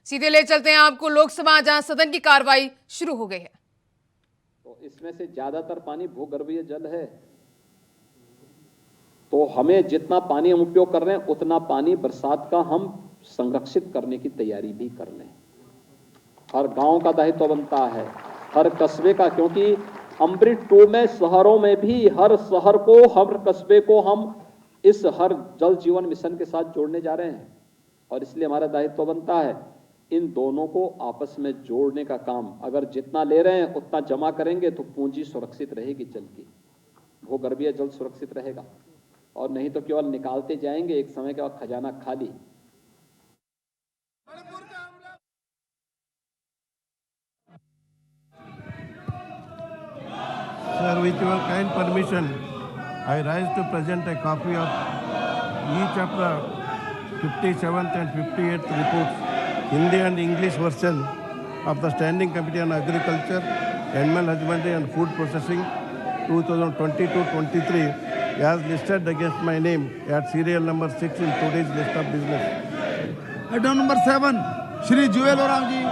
सीधे ले चलते हैं आपको लोकसभा, जहां सदन की कार्रवाई शुरू हो गई है। तो इसमें से ज्यादातर पानी भूगर्भीय जल है, तो हमें जितना पानी हम उपयोग कर रहे हैं उतना पानी बरसात का हम संरक्षित करने की तैयारी भी कर लें। हर गांव का दायित्व बनता है, हर कस्बे का, क्योंकि अमृत 2 में शहरों में भी हर शहर को, हर कस्बे को हम इस हर जल जीवन मिशन के साथ जोड़ने जा रहे हैं। और इसलिए हमारा दायित्व बनता है इन दोनों को आपस में जोड़ने का काम। अगर जितना ले रहे हैं उतना जमा करेंगे तो पूंजी सुरक्षित रहेगी जल की, भूगर्भीय जल सुरक्षित रहेगा, और नहीं तो केवल निकालते जाएंगे, एक समय के बाद खजाना खाली। Sir, with your kind permission, I rise to present a copy of each of the 57th and 58th reports, Hindi and English version of the Standing Committee on Agriculture, Animal Husbandry and Food Processing 2022-23 as listed against my name at serial number 6 in today's list of business. Item number 7, Shri Jewel Oram ji.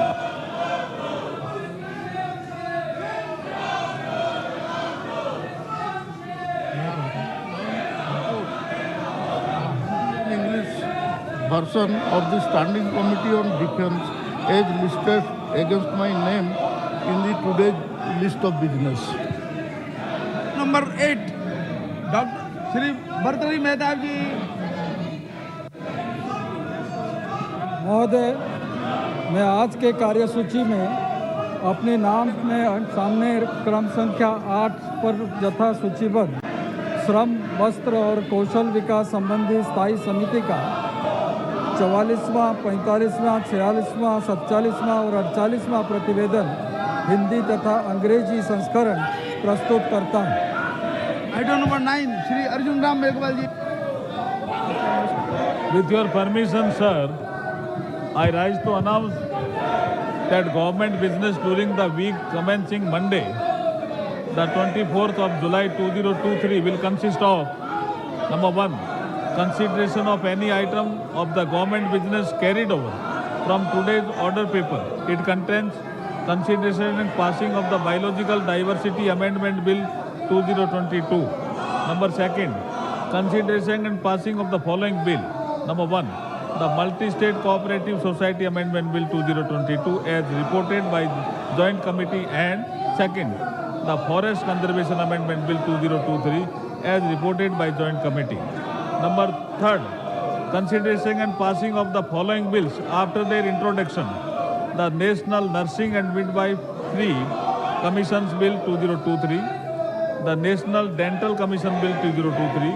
Version of the Standing Committee on Defence as listed against my name in the today's list of business. Number 8, Dr. Shri Bhartari Mehta ji. महोदय, मैं आज के कार्यसूची में अपने नाम में सामने क्रम संख्या 8 पर यथा सूचीबद्ध श्रम, वस्त्र और कौशल विकास संबंधी स्थायी समिति का 44वां, 45वां, 46वां, 47वां और 48वां प्रतिवेदन हिंदी तथा अंग्रेजी संस्करण प्रस्तुत करता हूँ। Item number 9, Shri Arjun Ram Meghwal ji. With your permission, sir, I rise to announce that government business during the week commencing Monday, the 24th of July 2023 will consist of number 1, consideration of any item of the government business carried over from today's order paper. It contains consideration and passing of the Biological Diversity Amendment Bill 2022. Number 2, consideration and passing of the following bill. Number 1, the Multi-State Cooperative Society Amendment Bill 2022 as reported by Joint Committee, and 2nd, the Forest Conservation Amendment Bill 2023 as reported by Joint Committee. Number 3, consideration and passing of the following bills after their introduction: the National Nursing and Midwifery Commissions Bill 2023, the National Dental Commission Bill 2023,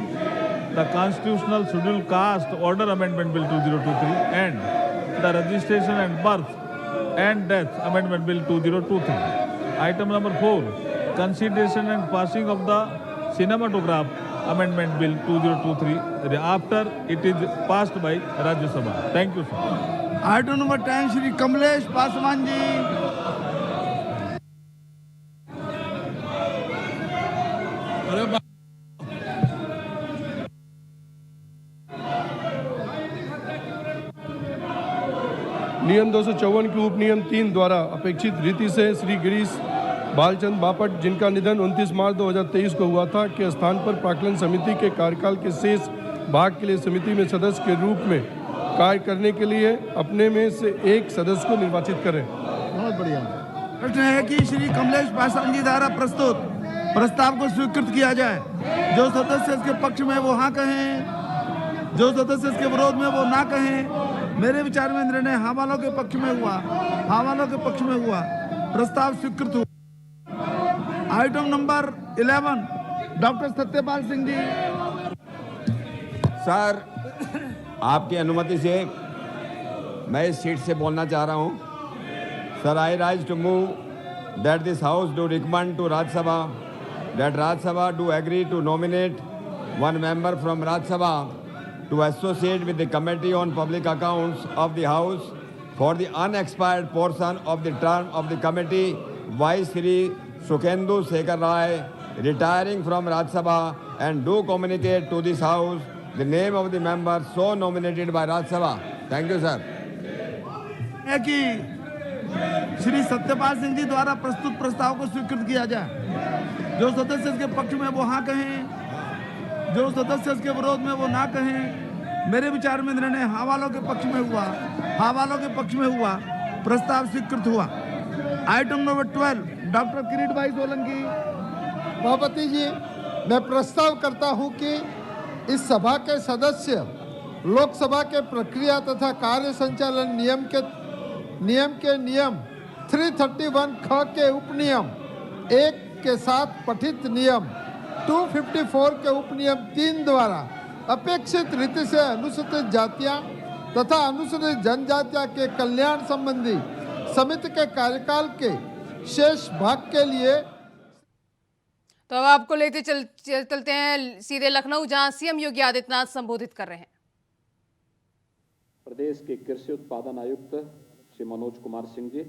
the Constitutional Scheduled Caste Order Amendment Bill 2023, and the Registration and Birth and Death Amendment Bill 2023. Item number 4, consideration and passing of the Cinematograph Amendment Bill 2023 after it is passed by Rajya Sabha. Thank you, sir. Item number 10, Shri Kamlesh Paswan ji. नियम 254 के उप नियम 3 द्वारा अपेक्षित रीति से श्री गिरीश बालचंद बापट, जिनका निधन 29 मार्च 2023 को हुआ था, के स्थान पर प्राक्कलन समिति के कार्यकाल के शेष भाग के लिए समिति में सदस्य के रूप में कार्य करने के लिए अपने में से एक सदस्य को निर्वाचित करें। बहुत बढ़िया। प्रश्न है कि श्री कमलेश पासवान जी द्वारा प्रस्तुत प्रस्ताव को स्वीकृत किया जाए। जो सदस्य इसके पक्ष में वो हाँ कहें, जो सदस्य इसके विरोध में वो ना कहें। मेरे विचार में निर्णय हाँ वालों के पक्ष में हुआ, हाँ वालों के पक्ष में हुआ, प्रस्ताव स्वीकृत हुआ। Item number 11, doctor Satyapal Singh ji. Sir, आपकी अनुमति से मैं इस सीट से बोलना चाह रहा हूं। Sir, I rise to move that this house do recommend to Rajya Sabha that Rajya Sabha do agree to nominate one member from Rajya Sabha to associate with the Committee on Public Accounts of the House for the unexpired portion of the term of the committee, Vice Sri Sukhendu Sekhar Rai, retiring from Rajya Sabha, and do communicate to this House the name of the member so nominated by Rajya Sabha. Thank you, sir. है कि श्री सत्यपाल सिंह जी द्वारा प्रस्तुत प्रस्ताव को स्वीकृत किया जाए। जो सदस्य इसके पक्ष में वो हाँ कहें, जो सदस्य इसके विरोध में वो ना कहें। मेरे विचार में निर्णय हाँ वालों के पक्ष में हुआ, हाँ वालों के पक्ष में हुआ, प्रस्ताव स्वीकृत हुआ। आइटम नंबर 12 डॉक्टर किरीट भाई सोलंकी। सभापति जी, मैं प्रस्ताव करता हूं कि इस सभा के सदस्य लोकसभा के प्रक्रिया तथा कार्य संचालन नियम 331 ख के उपनियम 1 के साथ पठित नियम 254 के उपनियम 3 द्वारा अपेक्षित रीति से अनुसूचित जातियां तथा अनुसूचित जनजातियां के कल्याण संबंधी समिति के कार्यकाल के शेष भाग के लिए। तो अब आपको लेते चलते हैं सीधे लखनऊ, जहां सीएम योगी आदित्यनाथ संबोधित कर रहे हैं। प्रदेश के कृषि उत्पादन आयुक्त श्री मनोज कुमार सिंह जी,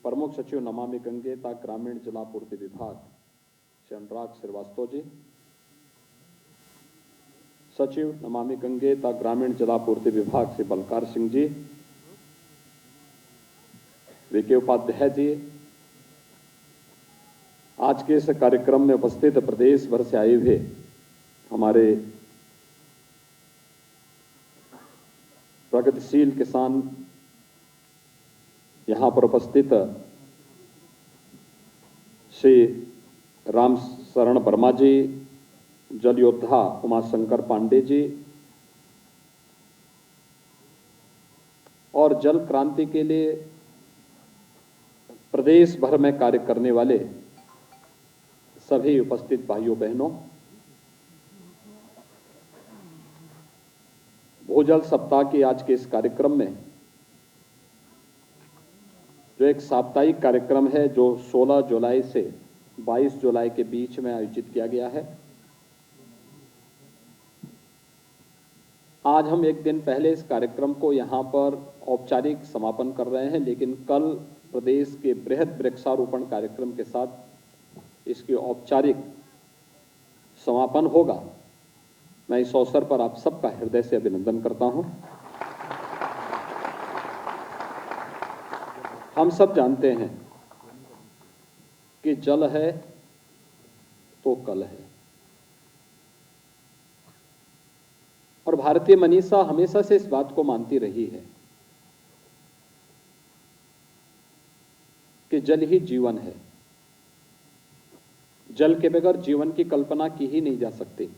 प्रमुख सचिव नमामि गंगे तथा ग्रामीण जल आपूर्ति विभाग श्री अनुराग श्रीवास्तव जी, सचिव नमामि गंगे तथा ग्रामीण जल आपूर्ति विभाग श्री बलकार सिंह जी, वीके उपाध्याय जी, आज के इस कार्यक्रम में उपस्थित प्रदेश भर से आए हुए हमारे प्रगतिशील किसान, यहां पर उपस्थित श्री राम शरण वर्मा जी, जल योद्धा उमाशंकर पांडे जी और जल क्रांति के लिए प्रदेश भर में कार्य करने वाले सभी उपस्थित भाइयों बहनों, भूजल सप्ताह के आज के इस कार्यक्रम में जो एक साप्ताहिक कार्यक्रम है जो 16 जुलाई से 22 जुलाई के बीच में आयोजित किया गया है, आज हम एक दिन पहले इस कार्यक्रम को यहां पर औपचारिक समापन कर रहे हैं, लेकिन कल प्रदेश के बृहद वृक्षारोपण कार्यक्रम के साथ इसकी औपचारिक समापन होगा। मैं इस अवसर पर आप सबका हृदय से अभिनंदन करता हूं। हम सब जानते हैं कि जल है तो कल है, और भारतीय मनीषा हमेशा से इस बात को मानती रही है कि जल ही जीवन है। जल के बगैर जीवन की कल्पना की ही नहीं जा सकती,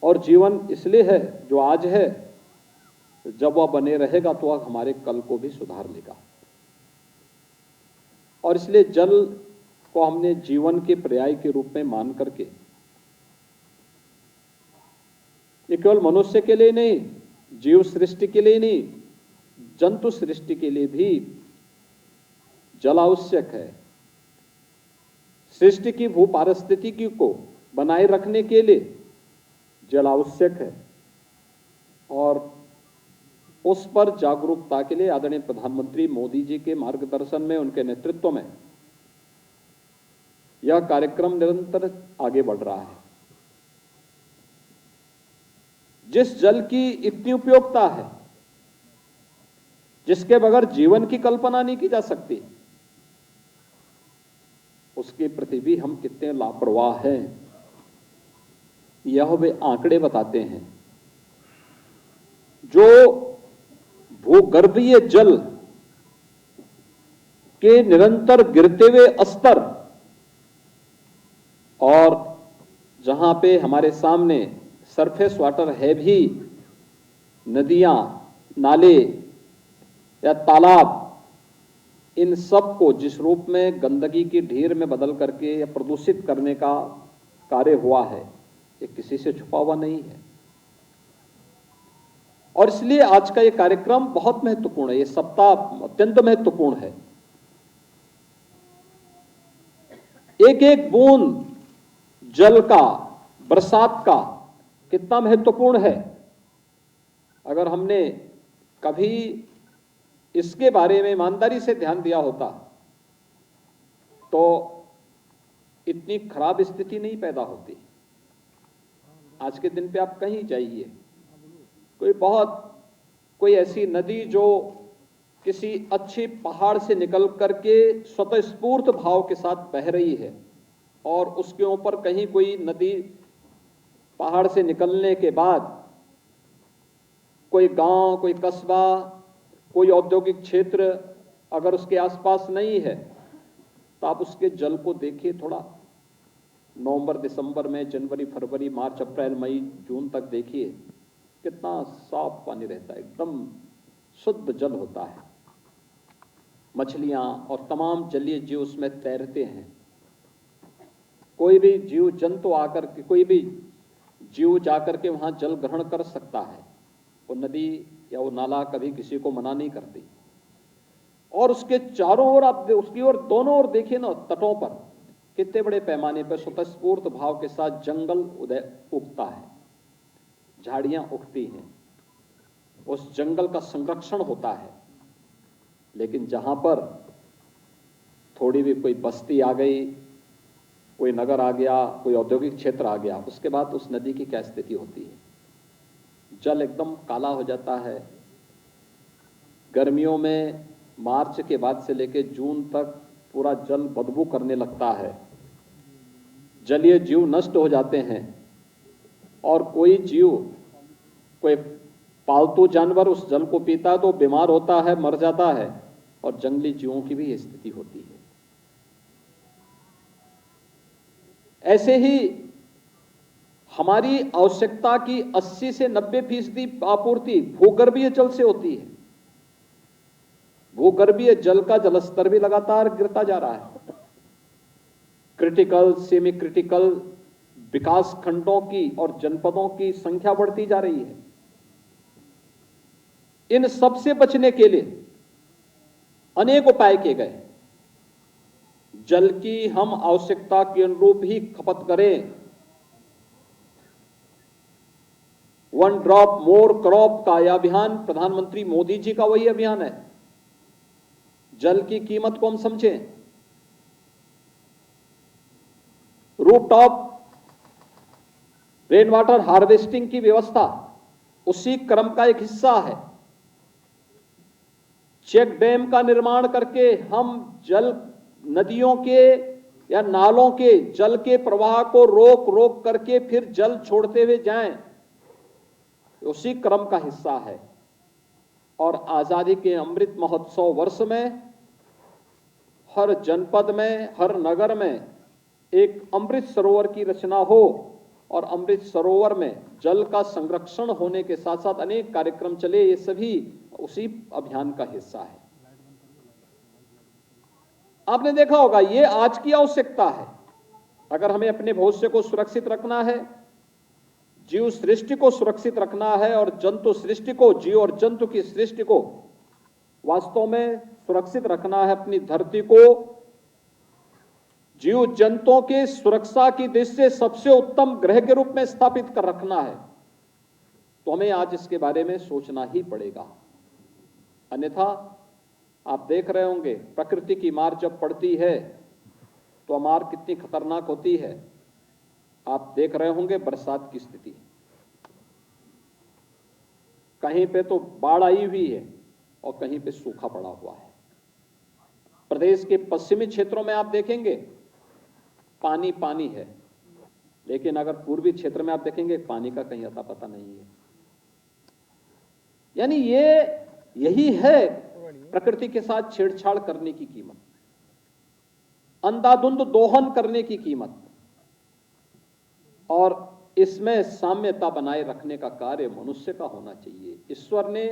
और जीवन इसलिए है जो आज है, जब वह बने रहेगा तो वह हमारे कल को भी सुधार लेगा। और इसलिए जल को हमने जीवन के पर्याय के रूप में मान करके, ये केवल मनुष्य के लिए नहीं, जीव सृष्टि के लिए नहीं, जंतु सृष्टि के लिए भी जल आवश्यक है। सृष्टि की भू पारिस्थितिकी को बनाए रखने के लिए जल आवश्यक है, और उस पर जागरूकता के लिए आदरणीय प्रधानमंत्री मोदी जी के मार्गदर्शन में, उनके नेतृत्व में यह कार्यक्रम निरंतर आगे बढ़ रहा है। जिस जल की इतनी उपयोगिता है, जिसके बगैर जीवन की कल्पना नहीं की जा सकती, उसके प्रति भी हम कितने लापरवाह हैं, यह वे आंकड़े बताते हैं। जो भूगर्भीय जल के निरंतर गिरते हुए स्तर, और जहां पे हमारे सामने सरफेस वाटर है भी, नदियां, नाले या तालाब, इन सब को जिस रूप में गंदगी की ढेर में बदल करके या प्रदूषित करने का कार्य हुआ है, ये किसी से छुपा हुआ नहीं है। और इसलिए आज का ये कार्यक्रम बहुत महत्वपूर्ण है, ये सप्ताह अत्यंत महत्वपूर्ण है। एक एक बूंद जल का, बरसात का कितना महत्वपूर्ण है। अगर हमने कभी इसके बारे में ईमानदारी से ध्यान दिया होता तो इतनी खराब स्थिति नहीं पैदा होती। आज के दिन पे आप कहीं जाइए, कोई ऐसी नदी जो किसी अच्छी पहाड़ से निकल करके स्वतःस्फूर्त भाव के साथ बह रही है और उसके ऊपर कहीं कोई नदी पहाड़ से निकलने के बाद कोई गांव, कोई कस्बा, कोई औद्योगिक क्षेत्र अगर उसके आसपास नहीं है तो आप उसके जल को देखिए। थोड़ा नवंबर, दिसंबर में, जनवरी, फरवरी, मार्च, अप्रैल, मई, जून तक देखिए कितना साफ पानी रहता है, एकदम शुद्ध जल होता है। मछलियां और तमाम जलीय जीव उसमें तैरते हैं। कोई भी जीव जंतु आकर के, कोई भी जीव जाकर के वहां जल ग्रहण कर सकता है। वो नदी या वो नाला कभी किसी को मना नहीं करती। और उसके चारों ओर आप उसकी ओर दोनों ओर देखिए ना, तटों पर कितने बड़े पैमाने पर स्वतःस्फूर्त भाव के साथ जंगल उगता है, झाड़ियां उगती हैं, उस जंगल का संरक्षण होता है। लेकिन जहां पर थोड़ी भी कोई बस्ती आ गई, कोई नगर आ गया, कोई औद्योगिक क्षेत्र आ गया, उसके बाद उस नदी की क्या स्थिति होती है? जल एकदम काला हो जाता है। गर्मियों में मार्च के बाद से लेकर जून तक पूरा जल बदबू करने लगता है, जलीय जीव नष्ट हो जाते हैं और कोई जीव, कोई पालतू जानवर उस जल को पीता है तो बीमार होता है, मर जाता है। और जंगली जीवों की भी ये स्थिति होती है। ऐसे ही हमारी आवश्यकता की 80 से 90% आपूर्ति भूगर्भीय जल से होती है। भूगर्भीय जल का जलस्तर भी लगातार गिरता जा रहा है। क्रिटिकल, सेमी क्रिटिकल विकास खंडों की और जनपदों की संख्या बढ़ती जा रही है। इन सब से बचने के लिए अनेक उपाय किए गए। जल की हम आवश्यकता के अनुरूप ही खपत करें। वन ड्रॉप मोर क्रॉप का यह अभियान प्रधानमंत्री मोदी जी का वही अभियान है। जल की कीमत को हम समझें। रूफटॉप रेन वाटर हार्वेस्टिंग की व्यवस्था उसी क्रम का एक हिस्सा है। चेक डैम का निर्माण करके हम जल, नदियों के या नालों के जल के प्रवाह को रोक करके फिर जल छोड़ते हुए जाएं, उसी क्रम का हिस्सा है। और आजादी के अमृत महोत्सव वर्ष में हर जनपद में, हर नगर में एक अमृत सरोवर की रचना हो और अमृत सरोवर में जल का संरक्षण होने के साथ साथ अनेक कार्यक्रम चले। ये सभी उसी अभियान का हिस्सा है। आपने देखा होगा, ये आज की आवश्यकता है। अगर हमें अपने भविष्य को सुरक्षित रखना है, जीव सृष्टि को सुरक्षित रखना है और जंतु सृष्टि को, जीव और जंतु की सृष्टि को वास्तव में सुरक्षित रखना है, अपनी धरती को जीव जंतुओं की सुरक्षा की दृष्टि से सबसे उत्तम ग्रह के रूप में स्थापित कर रखना है, तो हमें आज इसके बारे में सोचना ही पड़ेगा। अन्यथा आप देख रहे होंगे, प्रकृति की मार जब पड़ती है तो मार कितनी खतरनाक होती है। आप देख रहे होंगे बरसात की स्थिति, कहीं पे तो बाढ़ आई हुई है और कहीं पे सूखा पड़ा हुआ है। प्रदेश के पश्चिमी क्षेत्रों में आप देखेंगे पानी पानी है, लेकिन अगर पूर्वी क्षेत्र में आप देखेंगे पानी का कहीं अता पता नहीं है। यानी यही है प्रकृति के साथ छेड़छाड़ करने की कीमत, अंधाधुंध दोहन करने की कीमत, और इसमें साम्यता बनाए रखने का कार्य मनुष्य का होना चाहिए। ईश्वर ने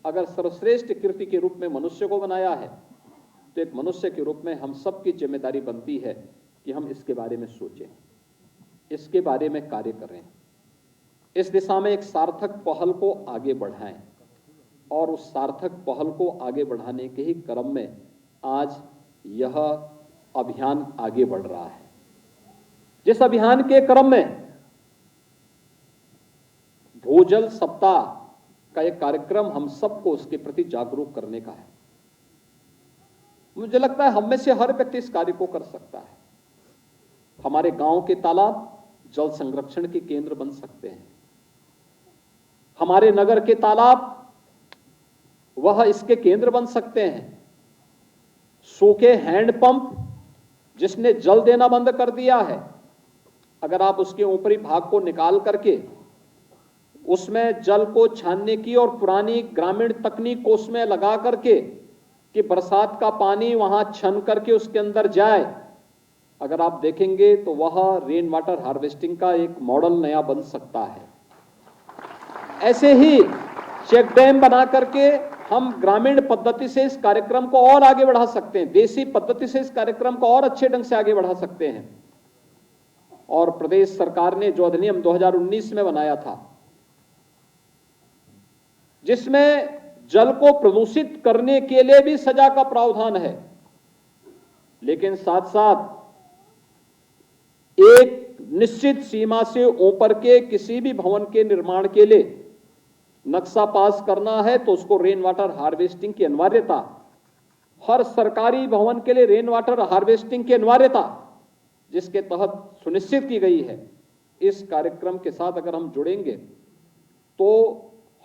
अगर सर्वश्रेष्ठ कृति के रूप में मनुष्य को बनाया है तो एक मनुष्य के रूप में हम सबकी जिम्मेदारी बनती है कि हम इसके बारे में सोचें, इसके बारे में कार्य करें, इस दिशा में एक सार्थक पहल को आगे बढ़ाएं। और उस सार्थक पहल को आगे बढ़ाने के ही क्रम में आज यह अभियान आगे बढ़ रहा है। जिस अभियान के क्रम में भूजल सप्ताह का एक कार्यक्रम हम सबको उसके प्रति जागरूक करने का है। मुझे लगता है हम में से हर व्यक्ति इस कार्य को कर सकता है। हमारे गांव के तालाब जल संरक्षण के केंद्र बन सकते हैं। हमारे नगर के तालाब वह इसके केंद्र बन सकते हैं। सूखे हैंडपंप जिसने जल देना बंद कर दिया है, अगर आप उसके ऊपरी भाग को निकाल करके उसमें जल को छानने की और पुरानी ग्रामीण तकनीक को उसमें लगा करके कि बरसात का पानी वहां छन करके उसके अंदर जाए, अगर आप देखेंगे तो वह रेन वाटर हार्वेस्टिंग का एक मॉडल नया बन सकता है। ऐसे ही चेक डैम बना करके हम ग्रामीण पद्धति से इस कार्यक्रम को और आगे बढ़ा सकते हैं, देसी पद्धति से इस कार्यक्रम को और अच्छे ढंग से आगे बढ़ा सकते हैं। और प्रदेश सरकार ने जो अधिनियम 2019 में बनाया था, जिसमें जल को प्रदूषित करने के लिए भी सजा का प्रावधान है, लेकिन साथ साथ एक निश्चित सीमा से ऊपर के किसी भी भवन के निर्माण के लिए नक्शा पास करना है तो उसको रेन वाटर हार्वेस्टिंग की अनिवार्यता, हर सरकारी भवन के लिए रेन वाटर हार्वेस्टिंग की अनिवार्यता जिसके तहत सुनिश्चित की गई है। इस कार्यक्रम के साथ अगर हम जुड़ेंगे तो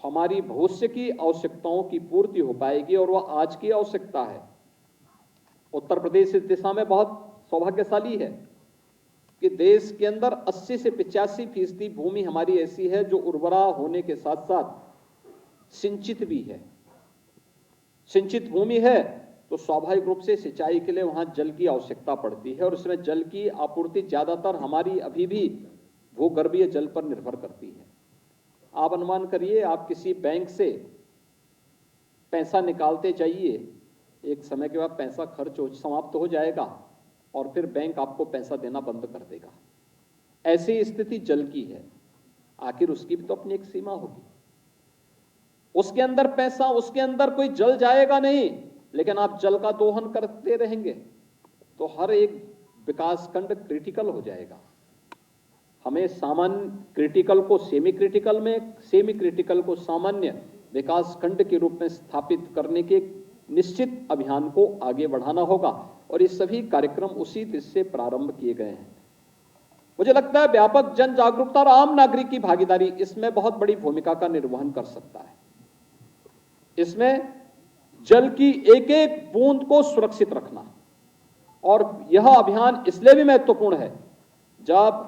हमारी भविष्य की आवश्यकताओं की पूर्ति हो पाएगी और वह आज की आवश्यकता है। उत्तर प्रदेश इस दिशा में बहुत सौभाग्यशाली है कि देश के अंदर 80 से 85% भूमि हमारी ऐसी है जो उर्वरा होने के साथ साथ सिंचित भी है। सिंचित भूमि है तो स्वाभाविक रूप से सिंचाई के लिए वहां जल की आवश्यकता पड़ती है और उसमें जल की आपूर्ति ज्यादातर हमारी अभी भी भूगर्भीय जल पर निर्भर करती है। आप अनुमान करिए, आप किसी बैंक से पैसा निकालते जाइए, एक समय के बाद पैसा खर्च हो समाप्त हो जाएगा और फिर बैंक आपको पैसा देना बंद कर देगा। ऐसी स्थिति जल की है। आखिर उसकी भी तो अपनी एक सीमा होगी। उसके अंदर पैसा, उसके अंदर कोई जल जाएगा नहीं, लेकिन आप जल का दोहन करते रहेंगे तो हर एक विकास खंड क्रिटिकल हो जाएगा। हमें सामान्य क्रिटिकल को सेमी क्रिटिकल में, सेमी क्रिटिकल को सामान्य विकास खंड के रूप में स्थापित करने के निश्चित अभियान को आगे बढ़ाना होगा और ये सभी कार्यक्रम उसी दिशा से प्रारंभ किए गए हैं। मुझे लगता है व्यापक जन जागरूकता और आम नागरिक की भागीदारी इसमें बहुत बड़ी भूमिका का निर्वहन कर सकता है। इसमें जल की एक एक बूंद को सुरक्षित रखना, और यह अभियान इसलिए भी महत्वपूर्ण है जब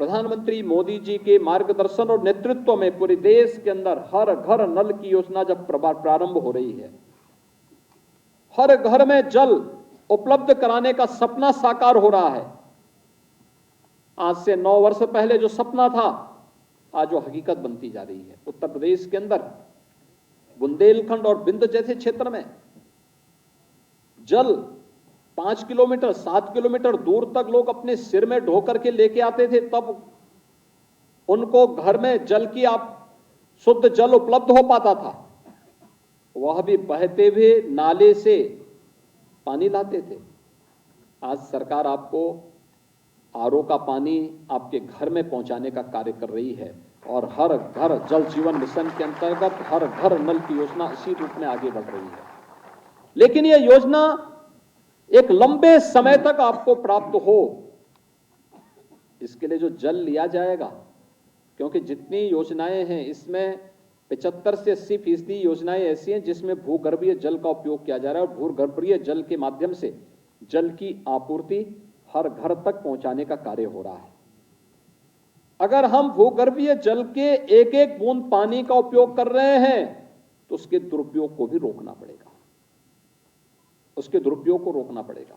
प्रधानमंत्री मोदी जी के मार्गदर्शन और नेतृत्व में पूरे देश के अंदर हर घर नल की योजना जब प्रारंभ हो रही है, हर घर में जल उपलब्ध कराने का सपना साकार हो रहा है। आज से 9 वर्ष पहले जो सपना था आज वो हकीकत बनती जा रही है। उत्तर प्रदेश के अंदर बुंदेलखंड और बिंद जैसे क्षेत्र में जल 5 किलोमीटर 7 किलोमीटर दूर तक लोग अपने सिर में ढो करके लेके आते थे, तब उनको घर में जल की शुद्ध जल उपलब्ध हो पाता था। वह भी बहते हुए नाले से पानी लाते थे। आज सरकार आपको आरओ का पानी आपके घर में पहुंचाने का कार्य कर रही है और हर घर जल जीवन मिशन के अंतर्गत हर घर नल की योजना इसी रूप में आगे बढ़ रही है। लेकिन यह योजना एक लंबे समय तक आपको प्राप्त हो, इसके लिए जो जल लिया जाएगा, क्योंकि जितनी योजनाएं हैं इसमें 75 से 80% योजनाएं ऐसी हैं जिसमें भूगर्भीय जल का उपयोग किया जा रहा है और भूगर्भीय जल के माध्यम से जल की आपूर्ति हर घर तक पहुंचाने का कार्य हो रहा है। अगर हम भूगर्भीय जल के एक एक बूंद पानी का उपयोग कर रहे हैं तो उसके दुरुपयोग को भी रोकना पड़ेगा, उसके दुरुपयोग को रोकना पड़ेगा।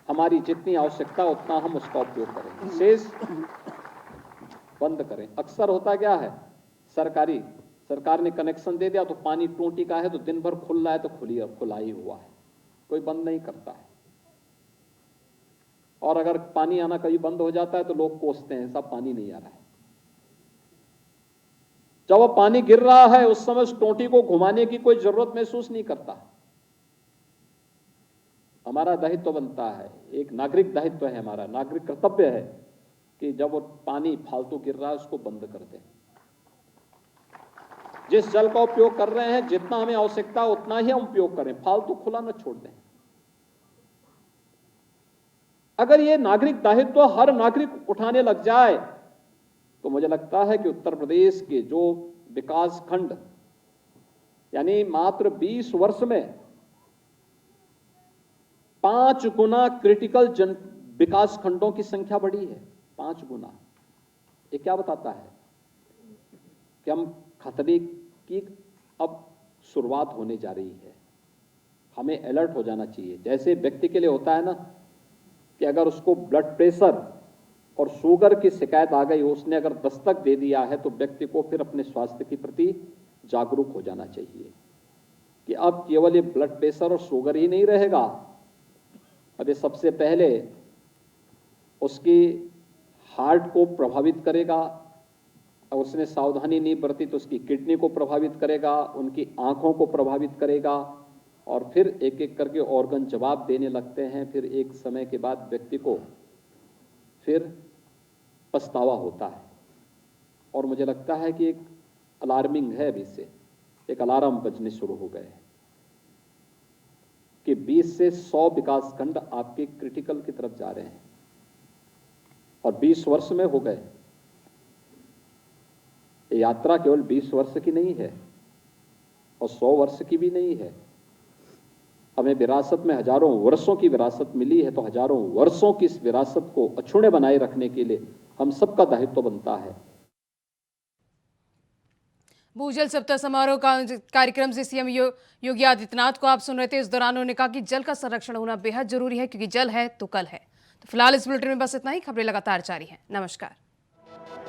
हमारी जितनी आवश्यकता उतना हम उसका उपयोग करेंगे, शेष बंद करें। अक्सर होता क्या है, सरकार ने कनेक्शन दे दिया तो पानी टूटी का है तो दिन भर खुल रहा है तो खुला ही हुआ है, कोई बंद नहीं करता है। और अगर पानी आना कभी बंद हो जाता है तो लोग कोसते हैं, सब पानी नहीं आ रहा है। जब वो पानी गिर रहा है उस समय उस टोंटी को घुमाने की कोई जरूरत महसूस नहीं करता। हमारा दायित्व बनता है, एक नागरिक दायित्व है, हमारा नागरिक कर्तव्य है कि जब वो पानी फालतू गिर रहा है उसको बंद कर दें। जिस जल का उपयोग कर रहे हैं जितना हमें आवश्यकता उतना ही हम उपयोग करें, फालतू खुला न छोड़ दें। अगर ये नागरिक दायित्व हर नागरिक उठाने लग जाए तो मुझे लगता है कि उत्तर प्रदेश के जो विकास खंड, यानी मात्र 20 वर्ष में 5 गुना क्रिटिकल विकास खंडों की संख्या बढ़ी है। 5 गुना। ये क्या बताता है कि हम खतरे की अब शुरुआत होने जा रही है। हमें अलर्ट हो जाना चाहिए। जैसे व्यक्ति के लिए होता है ना कि अगर उसको ब्लड प्रेशर और शुगर की शिकायत आ गई, उसने अगर दस्तक दे दिया है, तो व्यक्ति को फिर अपने स्वास्थ्य के प्रति जागरूक हो जाना चाहिए कि अब केवल ये ब्लड प्रेशर और शुगर ही नहीं रहेगा। अब ये सबसे पहले उसकी हार्ट को प्रभावित करेगा, और उसने सावधानी नहीं बरती तो उसकी किडनी को प्रभावित करेगा, उनकी आंखों को प्रभावित करेगा, और फिर एक एक करके ऑर्गन जवाब देने लगते हैं। फिर एक समय के बाद व्यक्ति को फिर पछतावा होता है। और मुझे लगता है कि एक अलार्मिंग है, अभी से एक अलार्म बजने शुरू हो गए हैं कि 20 से 100 विकास खंड आपके क्रिटिकल की तरफ जा रहे हैं, और 20 वर्ष में हो गए। ये यात्रा केवल 20 वर्ष की नहीं है और 100 वर्ष की भी नहीं है। हमें विरासत में हजारों वर्षों की विरासत मिली है, तो हजारों वर्षों की इस विरासत को अछूते बनाए रखने के लिए हम सबका दायित्व बनता है। भूजल सप्ताह समारोह का कार्यक्रम से सीएम योगी आदित्यनाथ को आप सुन रहे थे। इस दौरान उन्होंने कहा कि जल का संरक्षण होना बेहद जरूरी है, क्योंकि जल है तो कल है। तो फिलहाल इस बुलेटिन में बस इतना ही। खबरें लगातार जारी हैं। नमस्कार।